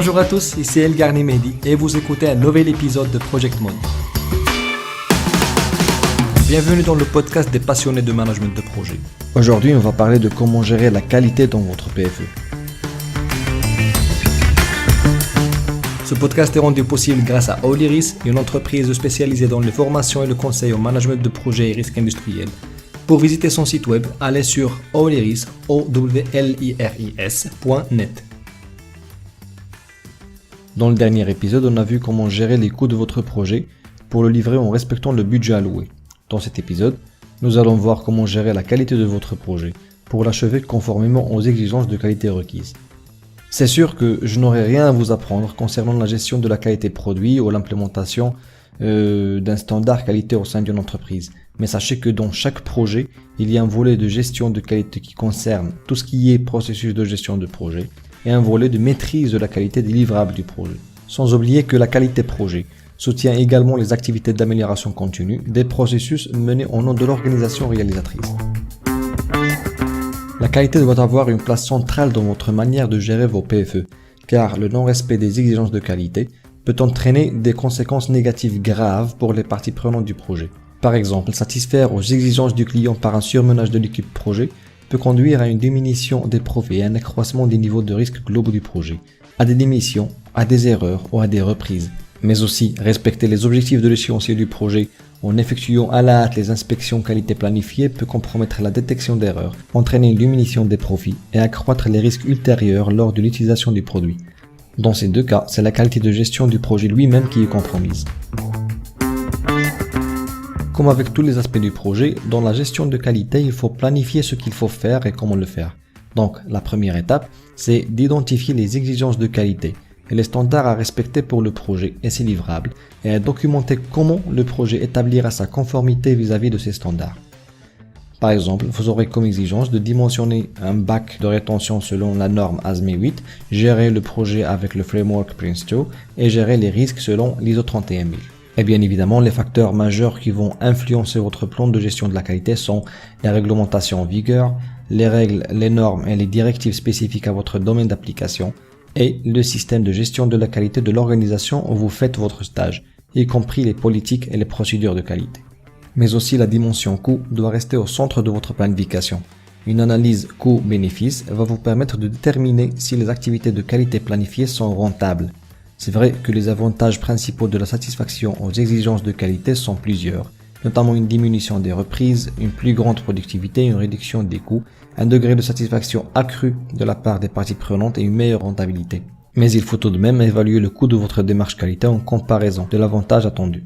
Bonjour à tous, ici El Garni Mehdi et vous écoutez un nouvel épisode de Project Mode. Bienvenue dans le podcast des passionnés de management de projet. Aujourd'hui, on va parler de comment gérer la qualité dans votre PFE. Ce podcast est rendu possible grâce à Oliris, une entreprise spécialisée dans les formations et le conseil au management de projets et risques industriels. Pour visiter son site web, allez sur oliris.net. Dans le dernier épisode, on a vu comment gérer les coûts de votre projet pour le livrer en respectant le budget alloué. Dans cet épisode, nous allons voir comment gérer la qualité de votre projet pour l'achever conformément aux exigences de qualité requises. C'est sûr que je n'aurai rien à vous apprendre concernant la gestion de la qualité produit ou l'implémentation d'un standard qualité au sein d'une entreprise. Mais sachez que dans chaque projet, il y a un volet de gestion de qualité qui concerne tout ce qui est processus de gestion de projet et un volet de maîtrise de la qualité des livrables du projet. Sans oublier que la qualité projet soutient également les activités d'amélioration continue des processus menés au nom de l'organisation réalisatrice. La qualité doit avoir une place centrale dans votre manière de gérer vos PFE, car le non-respect des exigences de qualité peut entraîner des conséquences négatives graves pour les parties prenantes du projet. Par exemple, satisfaire aux exigences du client par un surmenage de l'équipe projet peut conduire à une diminution des profits et un accroissement des niveaux de risque globaux du projet, à des démissions, à des erreurs ou à des reprises. Mais aussi, respecter les objectifs de l'échéancier du projet en effectuant à la hâte les inspections qualité planifiées peut compromettre la détection d'erreurs, entraîner une diminution des profits et accroître les risques ultérieurs lors de l'utilisation du produit. Dans ces deux cas, c'est la qualité de gestion du projet lui-même qui est compromise. Comme avec tous les aspects du projet, dans la gestion de qualité, il faut planifier ce qu'il faut faire et comment le faire. Donc, la première étape, c'est d'identifier les exigences de qualité et les standards à respecter pour le projet et ses livrables, et à documenter comment le projet établira sa conformité vis-à-vis de ces standards. Par exemple, vous aurez comme exigence de dimensionner un bac de rétention selon la norme ASME 8, gérer le projet avec le framework Prince2 et gérer les risques selon l'ISO 31000. Et bien évidemment, les facteurs majeurs qui vont influencer votre plan de gestion de la qualité sont la réglementation en vigueur, les règles, les normes et les directives spécifiques à votre domaine d'application et le système de gestion de la qualité de l'organisation où vous faites votre stage, y compris les politiques et les procédures de qualité. Mais aussi la dimension coût doit rester au centre de votre planification. Une analyse coût-bénéfice va vous permettre de déterminer si les activités de qualité planifiées sont rentables. C'est vrai que les avantages principaux de la satisfaction aux exigences de qualité sont plusieurs, notamment une diminution des reprises, une plus grande productivité, une réduction des coûts, un degré de satisfaction accru de la part des parties prenantes et une meilleure rentabilité. Mais il faut tout de même évaluer le coût de votre démarche qualité en comparaison de l'avantage attendu.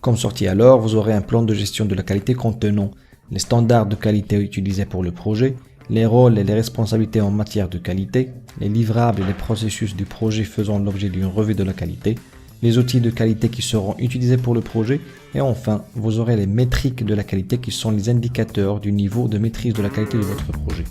Comme sortie alors, vous aurez un plan de gestion de la qualité contenant les standards de qualité utilisés pour le projet, les rôles et les responsabilités en matière de qualité, les livrables et les processus du projet faisant l'objet d'une revue de la qualité, les outils de qualité qui seront utilisés pour le projet, et enfin, vous aurez les métriques de la qualité qui sont les indicateurs du niveau de maîtrise de la qualité de votre projet.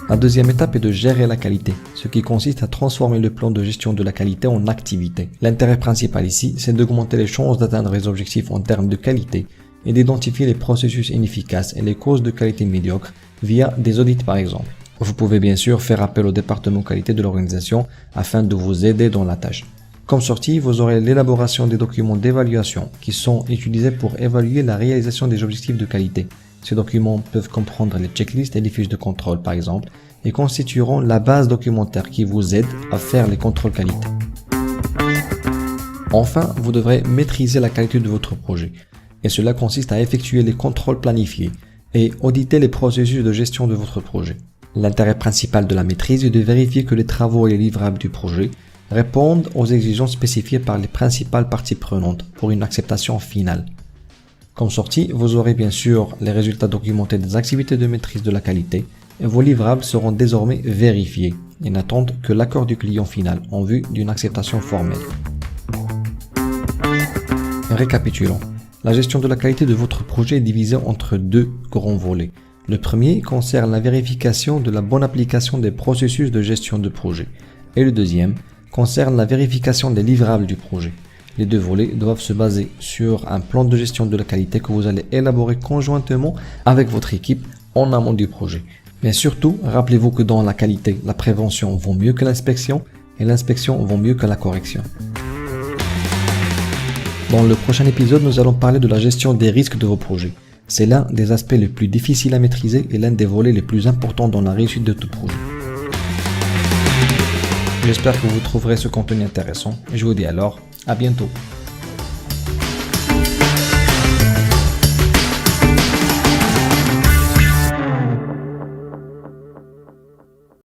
La deuxième étape est de gérer la qualité, ce qui consiste à transformer le plan de gestion de la qualité en activité. L'intérêt principal ici, c'est d'augmenter les chances d'atteindre les objectifs en termes de qualité et d'identifier les processus inefficaces et les causes de qualité médiocre via des audits par exemple. Vous pouvez bien sûr faire appel au département qualité de l'organisation afin de vous aider dans la tâche. Comme sortie, vous aurez l'élaboration des documents d'évaluation qui sont utilisés pour évaluer la réalisation des objectifs de qualité. Ces documents peuvent comprendre les checklists et les fiches de contrôle par exemple et constitueront la base documentaire qui vous aide à faire les contrôles qualité. Enfin, vous devrez maîtriser la qualité de votre projet. Et cela consiste à effectuer les contrôles planifiés et auditer les processus de gestion de votre projet. L'intérêt principal de la maîtrise est de vérifier que les travaux et les livrables du projet répondent aux exigences spécifiées par les principales parties prenantes pour une acceptation finale. Comme sortie, vous aurez bien sûr les résultats documentés des activités de maîtrise de la qualité et vos livrables seront désormais vérifiés et n'attendent que l'accord du client final en vue d'une acceptation formelle. Récapitulons. La gestion de la qualité de votre projet est divisée entre deux grands volets. Le premier concerne la vérification de la bonne application des processus de gestion de projet. Et le deuxième concerne la vérification des livrables du projet. Les deux volets doivent se baser sur un plan de gestion de la qualité que vous allez élaborer conjointement avec votre équipe en amont du projet. Mais surtout, rappelez-vous que dans la qualité, la prévention vaut mieux que l'inspection et l'inspection vaut mieux que la correction. Dans le prochain épisode, nous allons parler de la gestion des risques de vos projets. C'est l'un des aspects les plus difficiles à maîtriser et l'un des volets les plus importants dans la réussite de tout projet. J'espère que vous trouverez ce contenu intéressant et je vous dis alors à bientôt.